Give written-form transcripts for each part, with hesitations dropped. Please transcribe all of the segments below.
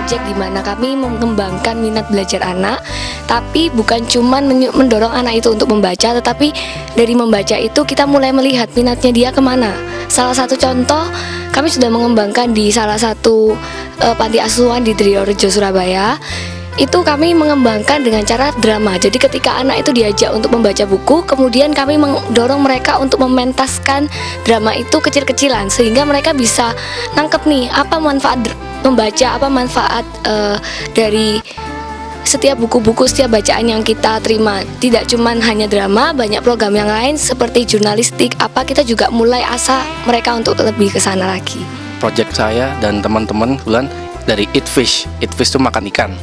project di mana kami mengembangkan minat belajar anak, tapi bukan cuma mendorong anak itu untuk membaca, tetapi dari membaca itu kita mulai melihat minatnya dia kemana. Salah satu contoh, kami sudah mengembangkan di salah satu panti asuhan di Triorejo, Surabaya. Itu kami mengembangkan dengan cara drama. Jadi ketika anak itu diajak untuk membaca buku, kemudian kami mendorong mereka untuk mementaskan drama itu kecil-kecilan, sehingga mereka bisa nangkep nih apa manfaat membaca, apa manfaat dari setiap buku-buku, setiap bacaan yang kita terima. Tidak cuma hanya drama, banyak program yang lain seperti jurnalistik, kita juga mulai asah mereka untuk lebih ke sana lagi. Project saya dan teman-teman bulan dari Eat Fish. Eat Fish itu makan ikan.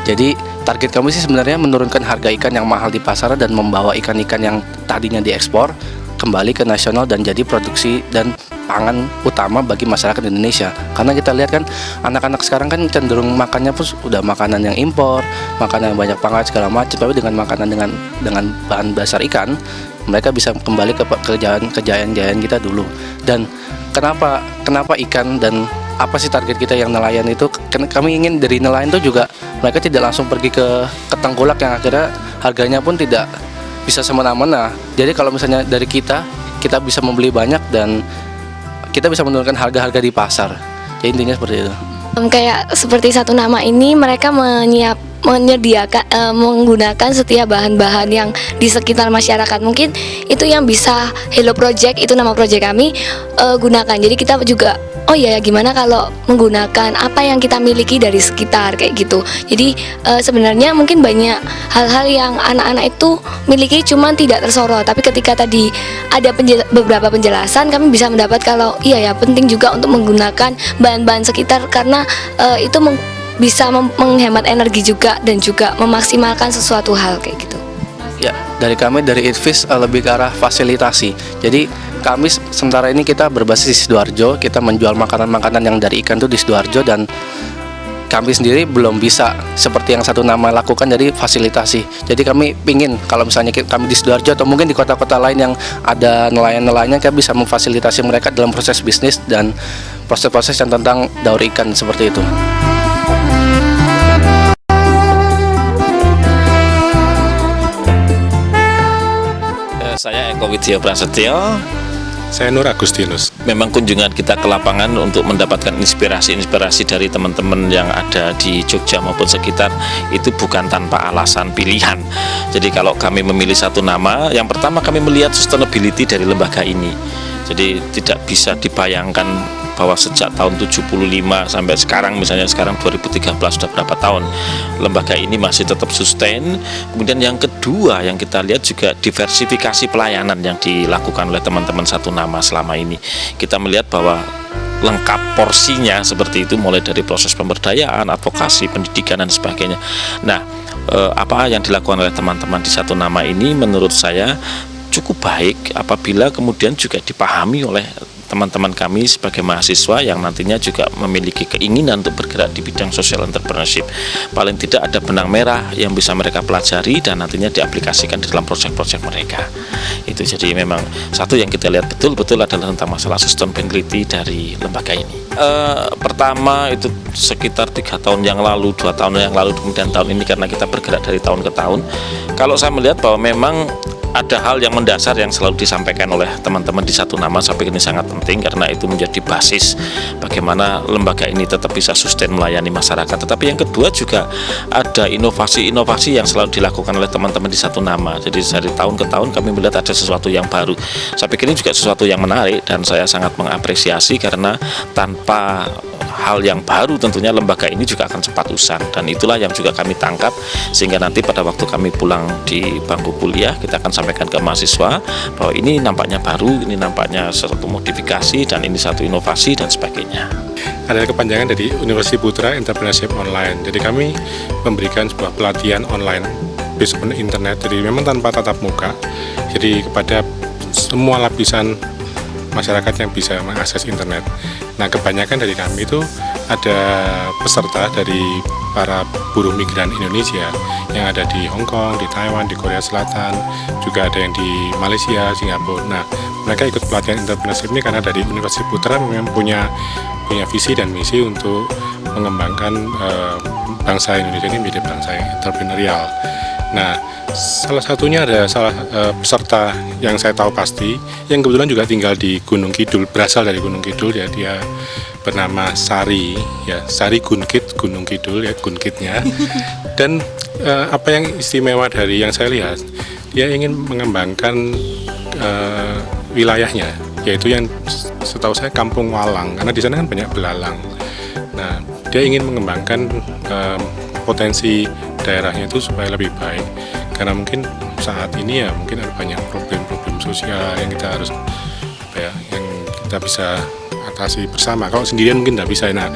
Jadi target kami sih sebenarnya menurunkan harga ikan yang mahal di pasaran dan membawa ikan-ikan yang tadinya diekspor kembali ke nasional dan jadi produksi dan pangan utama bagi masyarakat Indonesia. Karena kita lihat kan anak-anak sekarang kan cenderung makannya pun udah makanan yang impor, makanan yang banyak pangkat segala macam, tapi dengan makanan dengan bahan dasar ikan, mereka bisa kembali ke kejayaan kita dulu. Dan kenapa ikan dan apa sih target kita yang nelayan itu? Kami ingin dari nelayan itu juga mereka tidak langsung pergi ke tengkulak yang akhirnya harganya pun tidak bisa semena-mena. Jadi kalau misalnya dari kita bisa membeli banyak dan kita bisa menurunkan harga-harga di pasar. Jadi intinya seperti itu. Kayak seperti satu nama ini, mereka menyediakan menggunakan setiap bahan-bahan yang di sekitar masyarakat. Mungkin itu yang bisa Hello Project, itu nama project kami, gunakan. Jadi kita juga gimana kalau menggunakan apa yang kita miliki dari sekitar kayak gitu. Jadi sebenarnya mungkin banyak hal-hal yang anak-anak itu miliki cuman tidak tersorot, tapi ketika tadi ada beberapa penjelasan, kami bisa mendapat kalau penting juga untuk menggunakan bahan-bahan sekitar karena itu bisa menghemat energi juga dan juga memaksimalkan sesuatu hal kayak gitu. Ya, dari kami dari Eat Fish lebih ke arah fasilitasi. Jadi kami sementara ini kita berbasis di Sidoarjo, kita menjual makanan-makanan yang dari ikan itu di Sidoarjo, dan kami sendiri belum bisa seperti yang satu nama lakukan, jadi fasilitasi. Jadi kami pingin kalau misalnya kami di Sidoarjo atau mungkin di kota-kota lain yang ada nelayan-nelayannya, kami bisa memfasilitasi mereka dalam proses bisnis dan proses-proses yang tentang daur ikan seperti itu. Saya Eko Widya Prasetyo. Saya Nur Agustinus. Memang kunjungan kita ke lapangan untuk mendapatkan inspirasi dari teman-teman yang ada di Jogja maupun sekitar itu bukan tanpa alasan pilihan. Jadi kalau kami memilih satu nama, yang pertama kami melihat sustainability dari lembaga ini. Jadi tidak bisa dibayangkan bahwa sejak tahun 75 sampai sekarang, misalnya sekarang 2013 sudah berapa tahun, lembaga ini masih tetap sustain. Kemudian yang kedua yang kita lihat juga diversifikasi pelayanan yang dilakukan oleh teman-teman satu nama selama ini. Kita melihat bahwa lengkap porsinya seperti itu, mulai dari proses pemberdayaan, advokasi, pendidikan dan sebagainya. Nah, apa yang dilakukan oleh teman-teman di satu nama ini menurut saya cukup baik apabila kemudian juga dipahami oleh teman-teman kami sebagai mahasiswa yang nantinya juga memiliki keinginan untuk bergerak di bidang social entrepreneurship. Paling tidak ada benang merah yang bisa mereka pelajari dan nantinya diaplikasikan di dalam proyek-proyek mereka. Itu jadi memang satu yang kita lihat betul-betul adalah tentang masalah sustainability dari lembaga ini. Pertama itu sekitar 3 tahun yang lalu, 2 tahun yang lalu, kemudian tahun ini karena kita bergerak dari tahun ke tahun. Kalau saya melihat bahwa memang ada hal yang mendasar yang selalu disampaikan oleh teman-teman di satu nama, saya pikir ini sangat penting karena itu menjadi basis bagaimana lembaga ini tetap bisa sustain melayani masyarakat. Tetapi yang kedua juga ada inovasi-inovasi yang selalu dilakukan oleh teman-teman di satu nama. Jadi dari tahun ke tahun kami melihat ada sesuatu yang baru. Saya pikir ini juga sesuatu yang menarik dan saya sangat mengapresiasi karena tanpa hal yang baru tentunya lembaga ini juga akan cepat usang, dan itulah yang juga kami tangkap sehingga nanti pada waktu kami pulang di bangku kuliah kita akan sampaikan ke mahasiswa bahwa ini nampaknya baru, ini nampaknya satu modifikasi dan ini satu inovasi dan sebagainya. Adalah kepanjangan dari University Putra Entrepreneurship Online. Jadi kami memberikan sebuah pelatihan online based on internet, jadi memang tanpa tatap muka, jadi kepada semua lapisan masyarakat yang bisa mengakses internet. Nah, kebanyakan dari kami itu ada peserta dari para buruh migran Indonesia yang ada di Hong Kong, di Taiwan, di Korea Selatan, juga ada yang di Malaysia, Singapura. Nah, mereka ikut pelatihan entrepreneurship ini karena dari Universitas Putra memang punya visi dan misi untuk mengembangkan bangsa Indonesia ini menjadi bangsa yang entrepreneurial. Nah, salah satunya ada peserta yang saya tahu pasti, yang kebetulan juga tinggal di Gunung Kidul, berasal dari Gunung Kidul, ya dia bernama Sari, ya Sari Gunkit, Gunung Kidul ya Gunkitnya. Dan apa yang istimewa dari yang saya lihat, dia ingin mengembangkan wilayahnya, yaitu yang setahu saya Kampung Walang, karena di sana kan banyak belalang. Nah, dia ingin mengembangkan potensi daerahnya itu supaya lebih baik, karena mungkin saat ini ya mungkin ada banyak problem-problem sosial yang kita harus yang kita bisa atasi bersama. Kalau sendirian mungkin tidak bisa. Nah,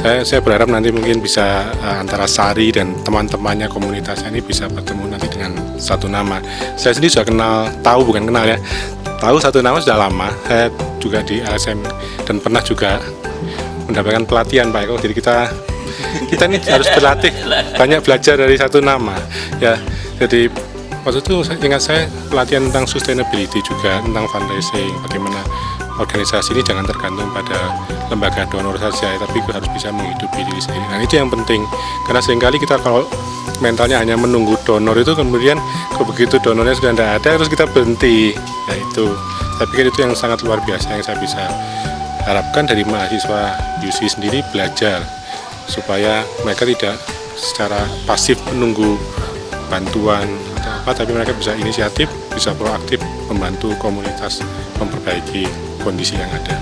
saya berharap nanti mungkin bisa antara Sari dan teman-temannya komunitasnya ini bisa bertemu nanti dengan satu nama. Saya sendiri sudah tahu satu nama sudah lama. Saya juga di LSM dan pernah juga mendapatkan pelatihan Pak Eko. Jadi kita ini harus berlatih, banyak belajar dari satu nama ya. Jadi waktu itu ingat saya pelatihan tentang sustainability juga, tentang fundraising, bagaimana organisasi ini jangan tergantung pada lembaga donor saja, tapi harus bisa menghidupi diri sendiri. Nah, itu yang penting, karena seringkali kita kalau mentalnya hanya menunggu donor itu, kemudian begitu donornya sudah tidak ada terus kita berhenti. Ya itu, saya pikir itu yang sangat luar biasa yang saya bisa harapkan dari mahasiswa UC sendiri, belajar supaya mereka tidak secara pasif menunggu bantuan atau apa, tapi mereka bisa inisiatif, bisa proaktif membantu komunitas memperbaiki kondisi yang ada.